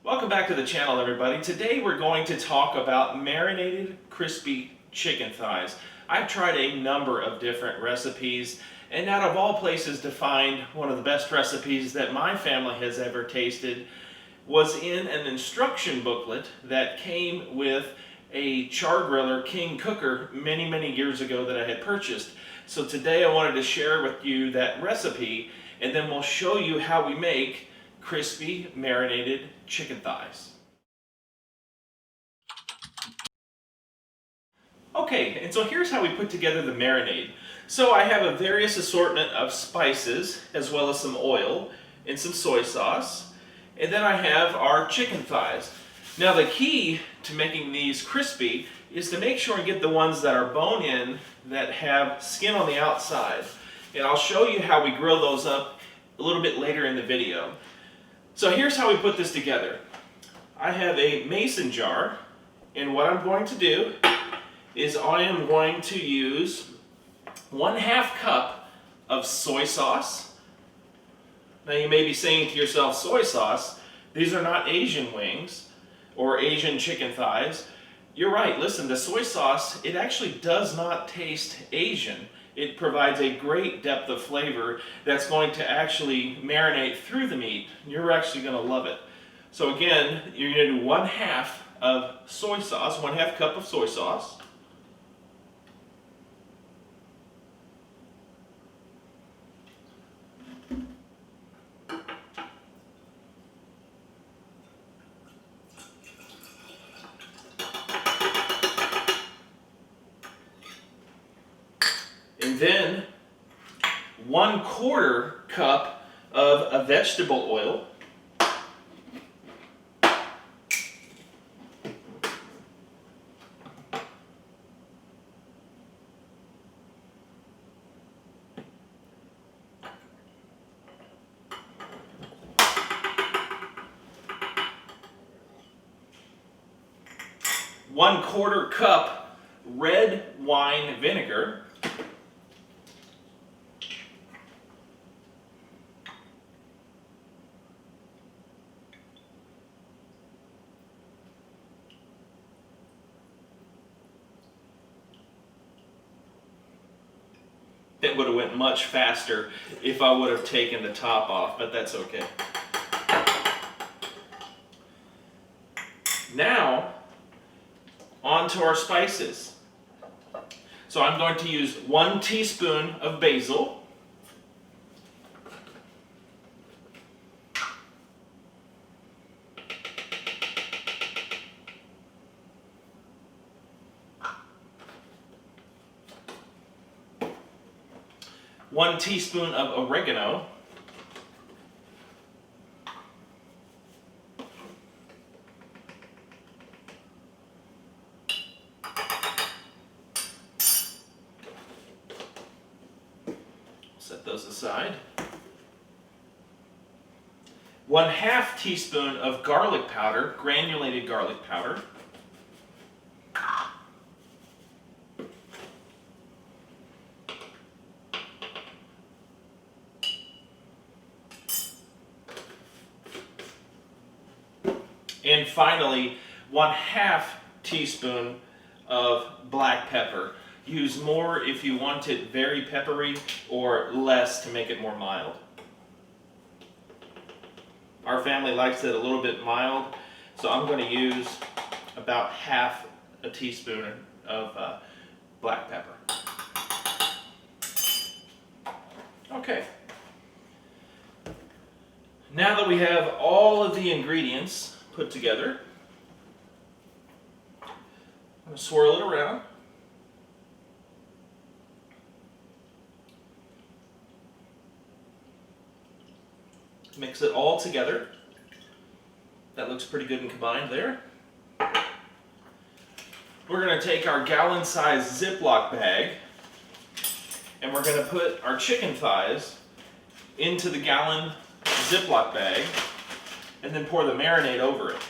Welcome back to the channel, everybody. Today we're going to talk about marinated crispy chicken thighs. I've tried a number of different recipes, and out of all places to find one of the best recipes that my family has ever tasted was in an instruction booklet that came with a Char-Griller King cooker many years ago that I had purchased. So today I wanted to share with you that recipe, and then we'll show you how we make crispy marinated chicken thighs. Okay, and so here's how we put together the marinade. So I have a various assortment of spices, as well as some oil and some soy sauce. And then I have our chicken thighs. Now the key to making these crispy is to make sure and get the ones that are bone-in, that have skin on the outside. And I'll show you how we grill those up a little bit later in the video. So here's how we put this together. I have a mason jar, and what I'm going to do is I am going to use 1/2 cup of soy sauce. Now you may be saying to yourself, soy sauce? These are not Asian wings or Asian chicken thighs. You're right, listen, the soy sauce, it actually does not taste Asian. It provides a great depth of flavor that's going to actually marinate through the meat. You're actually going to love it. So again, you're going to do 1/2 of soy sauce, 1/2 cup of soy sauce. And then 1/4 cup of a vegetable oil. One-quarter cup red wine vinegar. It would have went much faster if I would have taken the top off, but that's okay. Now, on to our spices. So I'm going to use 1 teaspoon of basil. One teaspoon of oregano. Set those aside. 1/2 teaspoon of garlic powder, granulated garlic powder. And finally, 1/2 teaspoon of black pepper. Use more if you want it very peppery, or less to make it more mild. Our family likes it a little bit mild, so I'm going to use about 1/2 teaspoon of black pepper. Okay. Now that we have all of the ingredients put together, I'm going to swirl it around. Mix it all together. That looks pretty good and combined there. We're going to take our gallon-sized Ziploc bag, and we're going to put our chicken thighs into the gallon Ziploc bag, and then pour the marinade over it.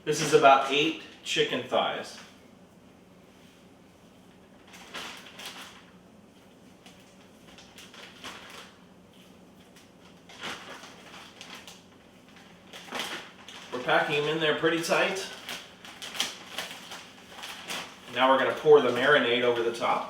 This is about 8 chicken thighs. We're packing them in there pretty tight. Now we're going to pour the marinade over the top.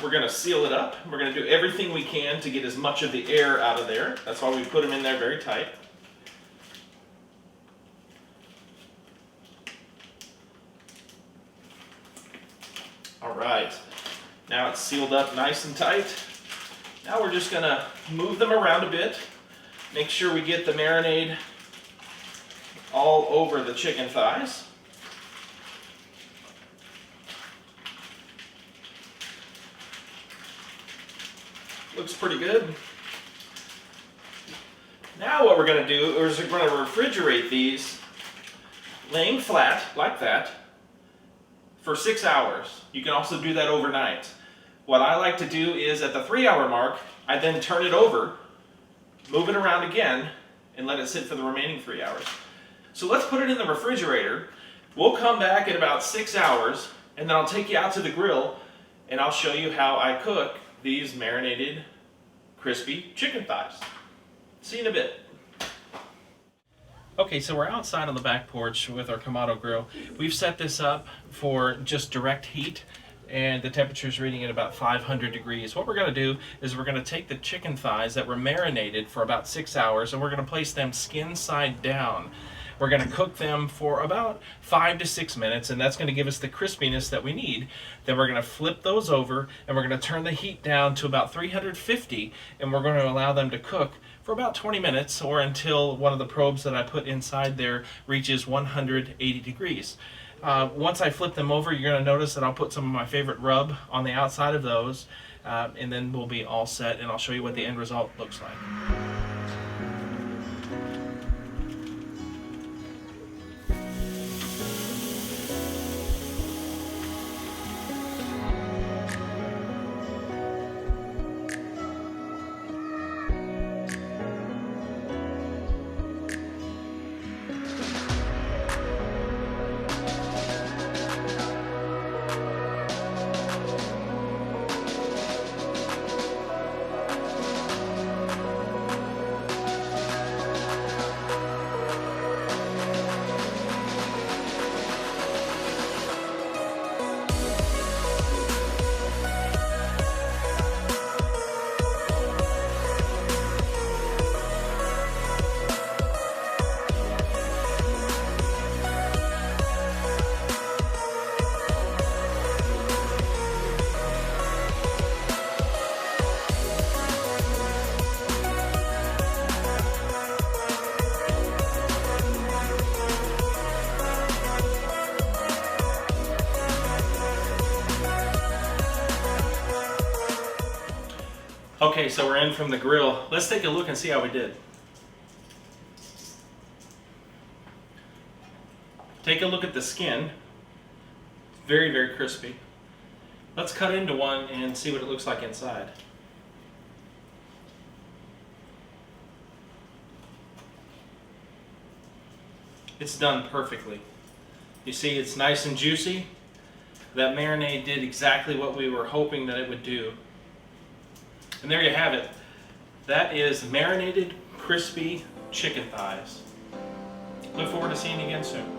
We're going to seal it up. We're going to do everything we can to get as much of the air out of there. That's why we put them in there very tight. All right, now it's sealed up nice and tight. Now we're just going to move them around a bit. Make sure we get the marinade all over the chicken thighs. Looks pretty good. Now what we're going to do is we're going to refrigerate these laying flat like that for 6 hours. You can also do that overnight. What I like to do is at the 3-hour mark, I then turn it over, move it around again, and let it sit for the remaining 3 hours. So let's put it in the refrigerator. We'll come back in about 6 hours, and then I'll take you out to the grill, and I'll show you how I cook these marinated, crispy chicken thighs. See you in a bit. Okay, so we're outside on the back porch with our Kamado grill. We've set this up for just direct heat, and the temperature is reading at about 500 degrees. What we're going to do is we're going to take the chicken thighs that were marinated for about 6 hours, and we're going to place them skin side down. We're going to cook them for about 5 to 6 minutes, and that's going to give us the crispiness that we need. Then we're going to flip those over, and we're going to turn the heat down to about 350, and we're going to allow them to cook for about 20 minutes or until one of the probes that I put inside there reaches 180 degrees. Once I flip them over, you're going to notice that I'll put some of my favorite rub on the outside of those, and then we'll be all set, and I'll show you what the end result looks like. Okay, so we're in from the grill. Let's take a look and see how we did. Take a look at the skin. Very, very crispy. Let's cut into one and see what it looks like inside. It's done perfectly. You see, it's nice and juicy. That marinade did exactly what we were hoping that it would do. And there you have it. That is marinated, crispy chicken thighs. Look forward to seeing you again soon.